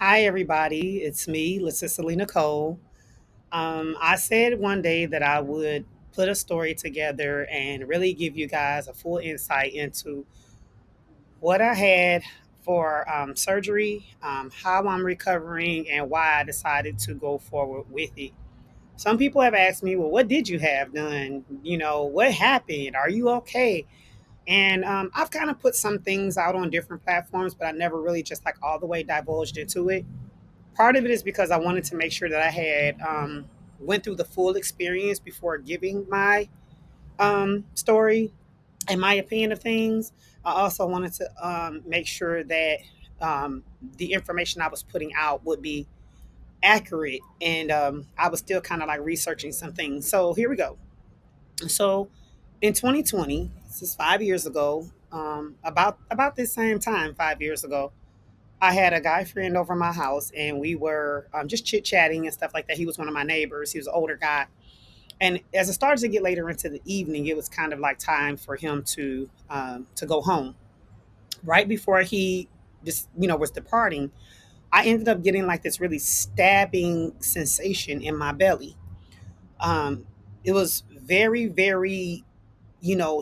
Hi, everybody. It's me, LaCicely Nicole. I said one day that I would put a story together and really give you guys a full insight into what I had for surgery, how I'm recovering, and why I decided to go forward with it. Some people have asked me, well, what did you have done? What happened? Are you okay? And I've kind of put some things out on different platforms, but I never really just like all the way divulged into it. Part of it is because I wanted to make sure that I had went through the full experience before giving my story and my opinion of things. I also wanted to make sure that the information I was putting out would be accurate, and I was still kind of like researching some things. So here we go. So in 2020, this is 5 years ago, about this same time, 5 years ago, I had a guy friend over my house, and we were just chit chatting and stuff like that. He was one of my neighbors. He was an older guy, and as it started to get later into the evening, it was kind of like time for him to go home. Right before he just was departing, I ended up getting like this really stabbing sensation in my belly. Um, it was very, very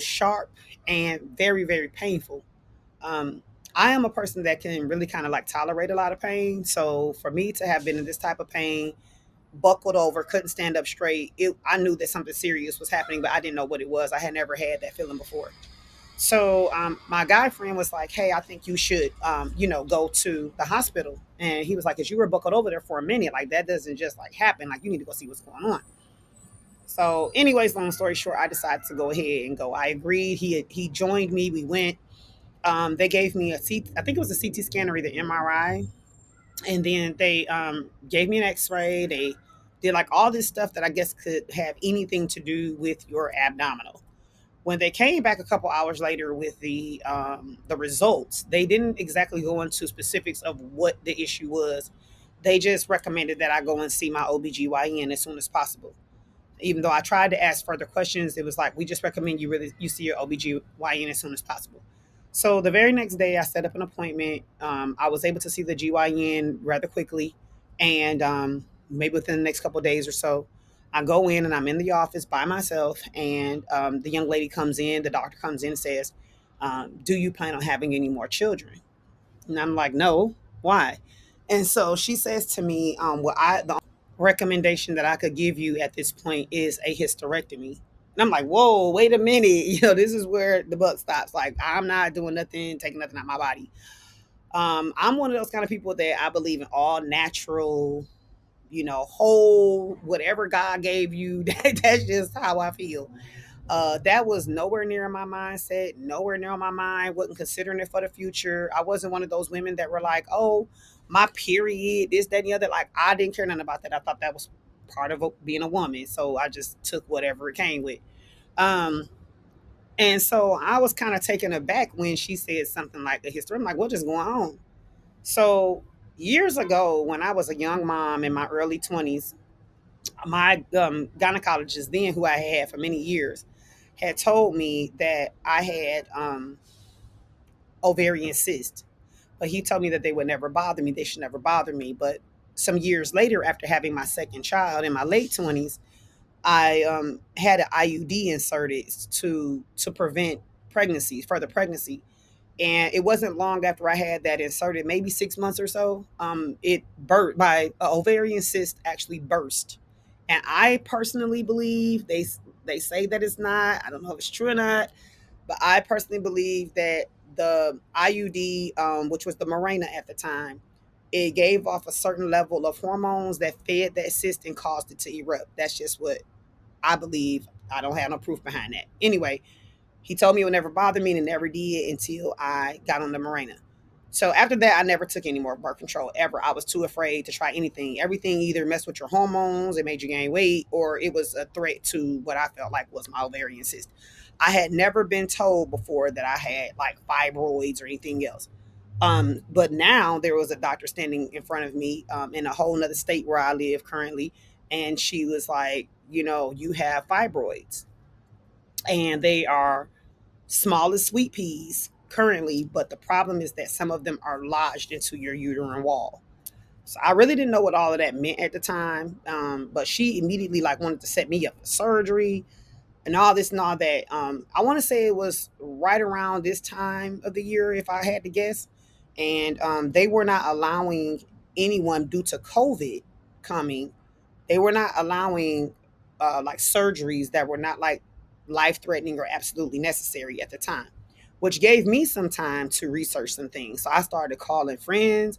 sharp and very, very painful. Um, I am a person that can really kind of like tolerate a lot of pain. So for me to have been in this type of pain, buckled over, couldn't stand up straight, I knew that something serious was happening, but I didn't know what it was. I had never had that feeling before. So my guy friend was like, "Hey, I think you should, go to the hospital." And he was like, "Cause you were buckled over there for a minute. Like that doesn't just like happen. Like you need to go see what's going on." So, anyways, long story short, I decided to go ahead and go. I agreed. He joined me. We went. They gave me a CT, I think it was a CT scan or either MRI, and then they gave me an X-ray. They did like all this stuff that I guess could have anything to do with your abdominal. When they came back a couple hours later with the results, they didn't exactly go into specifics of what the issue was. They just recommended that I go and see my OBGYN as soon as possible. Even though I tried to ask further questions, it was like, we just recommend you see your OBGYN as soon as possible. So the very next day, I set up an appointment. I was able to see the GYN rather quickly, and maybe within the next couple of days or so, I go in and I'm in the office by myself, and the young lady comes in, the doctor comes in and says, "Do you plan on having any more children?" And I'm like, "No, why?" And so she says to me, the recommendation that I could give you at this point is a hysterectomy." And I'm like, "Whoa, wait a minute." This is where the buck stops. Like, I'm not doing nothing, taking nothing out of my body. I'm one of those kind of people that I believe in all natural, whole, whatever God gave you. That's just how I feel. That was nowhere near my mindset, nowhere near my mind. Wasn't considering it for the future. I wasn't one of those women that were like, "Oh, my period, this, that, and the other." Like, I didn't care nothing about that. I thought that was part of being a woman. So I just took whatever it came with. Um, and so I was kind of taken aback when she said something like the history. I'm like, what is going on? So years ago, when I was a young mom in my early 20s, my gynecologist then, who I had for many years, had told me that I had ovarian cyst. But he told me that they would never bother me. They should never bother me. But some years later, after having my second child in my late 20s, I had an IUD inserted to prevent pregnancy, further pregnancy. And it wasn't long after I had that inserted, maybe 6 months or so, it burst. My ovarian cyst actually burst, and I personally believe they say that it's not. I don't know if it's true or not, but I personally believe that the IUD, which was the Mirena at the time, it gave off a certain level of hormones that fed that cyst and caused it to erupt. That's just what I believe. I don't have no proof behind that. Anyway, he told me it would never bother me, and it never did until I got on the Mirena. So after that, I never took any more birth control ever. I was too afraid to try anything. Everything either messed with your hormones, it made you gain weight, or it was a threat to what I felt like was my ovarian cyst. I had never been told before that I had like fibroids or anything else. But now there was a doctor standing in front of me in a whole nother state where I live currently, and she was like, "You have fibroids, and they are small as sweet peas currently, but the problem is that some of them are lodged into your uterine wall." So I really didn't know what all of that meant at the time. But she immediately like wanted to set me up for surgery and all this and all that. I want to say it was right around this time of the year, if I had to guess. And they were not allowing anyone due to COVID coming. They were not allowing like surgeries that were not like life threatening or absolutely necessary at the time, which gave me some time to research some things. So I started calling friends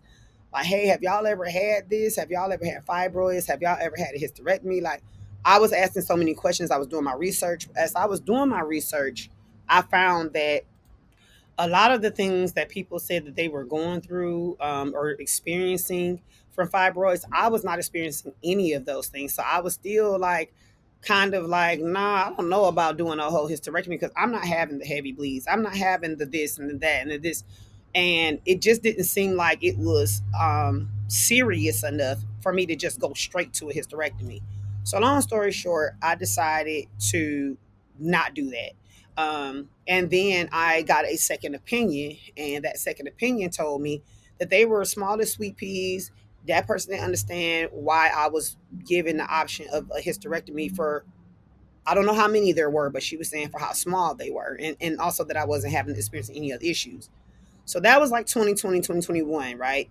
like, hey, have y'all ever had this? Have y'all ever had fibroids? Have y'all ever had a hysterectomy? Like, I was asking so many questions. I was doing my research. As I was doing my research, I found that a lot of the things that people said that they were going through or experiencing from fibroids, I was not experiencing any of those things. So I was still like, kind of like, nah, I don't know about doing a whole hysterectomy because I'm not having the heavy bleeds. I'm not having the this and the that and the this. And it just didn't seem like it was serious enough for me to just go straight to a hysterectomy. So, long story short, I decided to not do that. And then I got a second opinion, and that second opinion told me that they were small as sweet peas. That person didn't understand why I was given the option of a hysterectomy for, I don't know how many there were, but she was saying for how small they were, and also that I wasn't having experienced any other issues. So that was like 2020, 2021, right?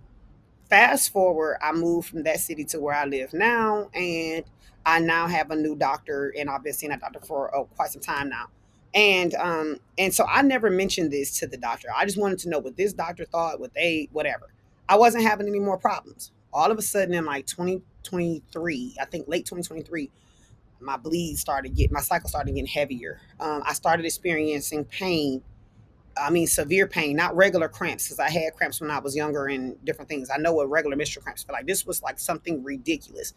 Fast forward, I moved from that city to where I live now, and I now have a new doctor, and I've been seeing that doctor for quite some time now. And so I never mentioned this to the doctor. I just wanted to know what this doctor thought, what they, whatever. I wasn't having any more problems. All of a sudden, in like 2023, I think late 2023, my cycle started getting heavier. I started experiencing pain. I mean, severe pain, not regular cramps, because I had cramps when I was younger and different things. I know what regular menstrual cramps feel like. This was like something ridiculous.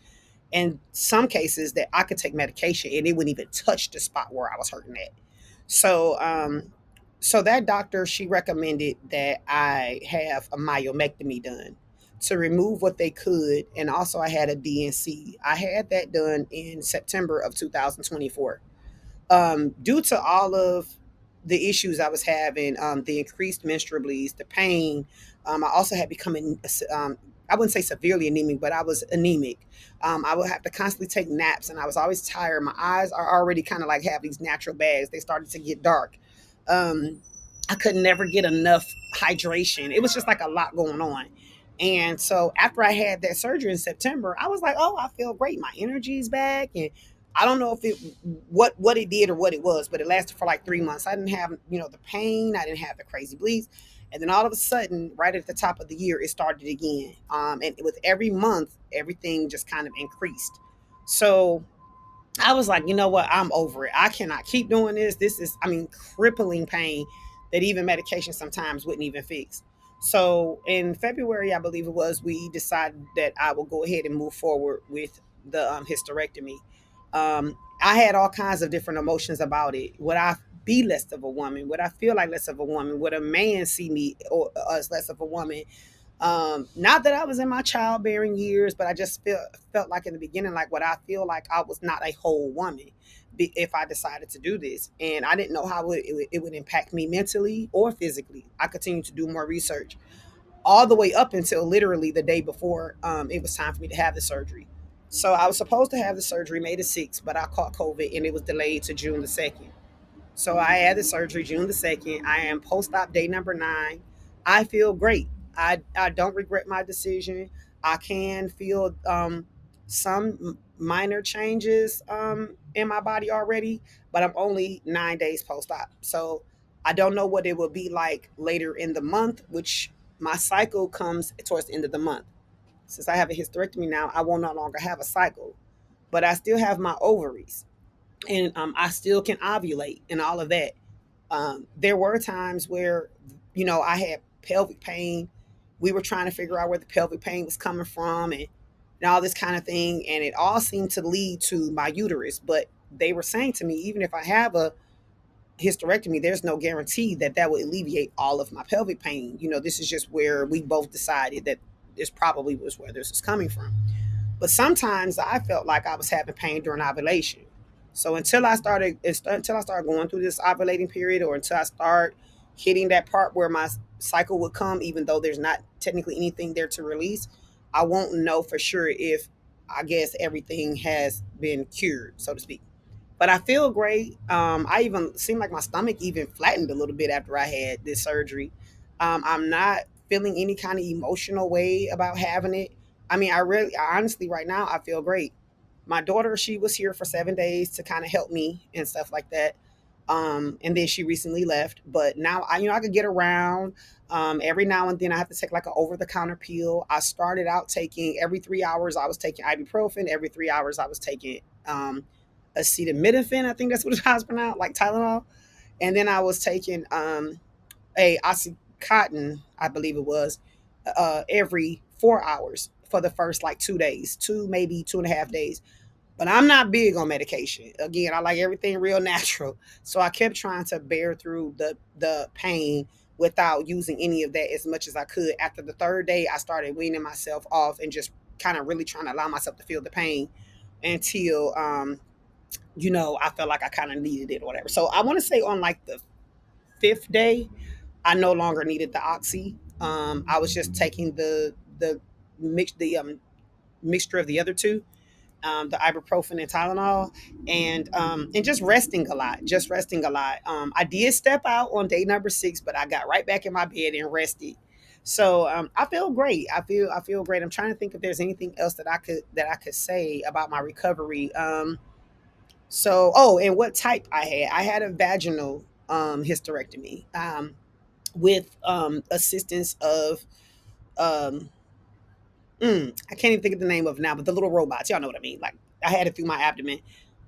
In some cases, that I could take medication and it wouldn't even touch the spot where I was hurting at. So, so that doctor, she recommended that I have a myomectomy done to remove what they could, and also I had a DNC. I had that done in September of 2024. Due to all of the issues I was having, the increased menstrual bleeds, the pain, I also had becoming, I wouldn't say severely anemic, but I was anemic. I would have to constantly take naps, and I was always tired. My eyes are already kind of like have these natural bags. They started to get dark. Um, I could never get enough hydration. It was just like a lot going on. And so after I had that surgery in September, I was like, oh, I feel great. My energy's back. And I don't know if it what it did or what it was, but it lasted for like 3 months. I didn't have, the pain. I didn't have the crazy bleeds. And then all of a sudden, right at the top of the year, it started again. And with every month, everything just kind of increased. So I was like, you know what? I'm over it. I cannot keep doing this. This is, I mean, crippling pain that even medication sometimes wouldn't even fix. So in February, I believe it was, we decided that I will go ahead and move forward with the hysterectomy. I had all kinds of different emotions about it. Would I be less of a woman? Would I feel like less of a woman? Would a man see me or as less of a woman? Not that I was in my childbearing years, but I just felt like in the beginning, like what I feel like I was not a whole woman if I decided to do this, and I didn't know how it would impact me mentally or physically. I continued to do more research all the way up until literally the day before it was time for me to have the surgery. So I was supposed to have the surgery May the 6th, but I caught COVID and it was delayed to June the 2nd. So I had the surgery June the 2nd. I am post-op day number 9. I feel great. I don't regret my decision. I can feel some minor changes in my body already, but I'm only 9 days post-op. So I don't know what it will be like later in the month, which my cycle comes towards the end of the month. Since I have a hysterectomy now, I will no longer have a cycle, but I still have my ovaries, and I still can ovulate and all of that. There were times where, I had pelvic pain. We were trying to figure out where the pelvic pain was coming from, and all this kind of thing. And it all seemed to lead to my uterus. But they were saying to me, even if I have a hysterectomy, there's no guarantee that that will alleviate all of my pelvic pain. This is just where we both decided that this probably was where this is coming from. But sometimes I felt like I was having pain during ovulation. So until I started going through this ovulating period, or until I start hitting that part where my cycle would come, even though there's not technically anything there to release, I won't know for sure if, I guess, everything has been cured, so to speak. But I feel great. I even seemed like my stomach even flattened a little bit after I had this surgery. I'm not feeling any kind of emotional way about having it. I mean, honestly, right now, I feel great. My daughter, she was here for 7 days to kind of help me and stuff like that. And then she recently left, but now I could get around. Every now and then I have to take like an over the counter pill. I started out taking every 3 hours, I was taking ibuprofen. Every 3 hours, I was taking acetaminophen. I think that's what it's pronounced, like Tylenol. And then I was taking a oxycontin, I believe it was, every 4 hours for the first like 2 days, maybe 2.5 days. But I'm not big on medication. Again, I like everything real natural. So I kept trying to bear through the pain without using any of that as much as I could. After the third day, I started weaning myself off and just kind of really trying to allow myself to feel the pain until I felt like I kind of needed it or whatever. So I want to say on like the fifth day, I no longer needed the oxy. I was just taking the mixture of the other two, the ibuprofen and Tylenol, and just resting a lot, just resting a lot. I did step out on day number 6, but I got right back in my bed and rested. So I feel great. I feel great. I'm trying to think if there's anything else that I could say about my recovery. And what type I had? I had a vaginal hysterectomy with assistance of um, I can't even think of the name of it now, but the little robots, y'all know what I mean. Like I had it through my abdomen.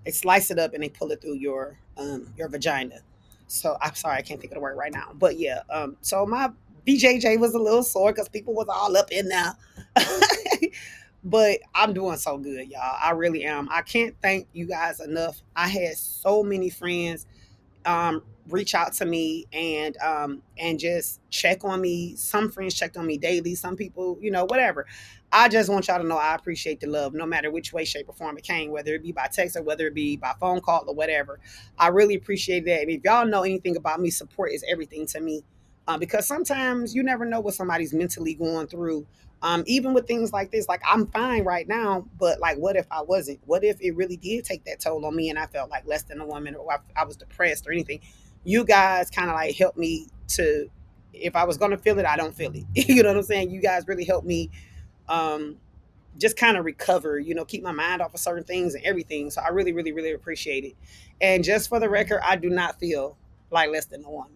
They slice it up and they pull it through your vagina. So I'm sorry, I can't think of the word right now. But yeah, so my BJJ was a little sore because people was all up in there. But I'm doing so good, y'all. I really am. I can't thank you guys enough. I had so many friends reach out to me and just check on me. Some friends checked on me daily. Some people, whatever. I just want y'all to know I appreciate the love, no matter which way, shape, or form it came, whether it be by text or whether it be by phone call or whatever. I really appreciate that. And if y'all know anything about me, support is everything to me. Because sometimes you never know what somebody's mentally going through. Even with things like this, like I'm fine right now, but like, what if I wasn't? What if it really did take that toll on me and I felt like less than a woman, or I was depressed or anything? You guys kind of like helped me to, if I was going to feel it, I don't feel it. You know what I'm saying? You guys really helped me um, just kind of recover, keep my mind off of certain things and everything. So I really, really, really appreciate it. And just for the record, I do not feel like less than a woman.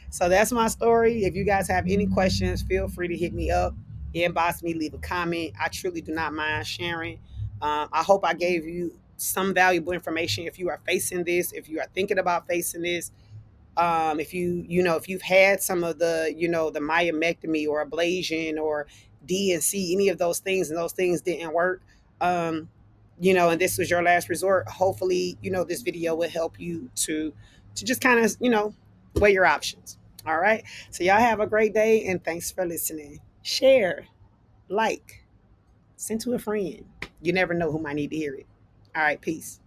So that's my story. If you guys have any questions, feel free to hit me up, inbox me, leave a comment. I truly do not mind sharing. I hope I gave you some valuable information if you are facing this, if you are thinking about facing this. If you've had some of the myomectomy or ablation or D and C, any of those things, and those things didn't work, and this was your last resort, hopefully, this video will help you to just kind of, weigh your options. All right. So y'all have a great day and thanks for listening. Share, like, send to a friend. You never know who might need to hear it. All right. Peace.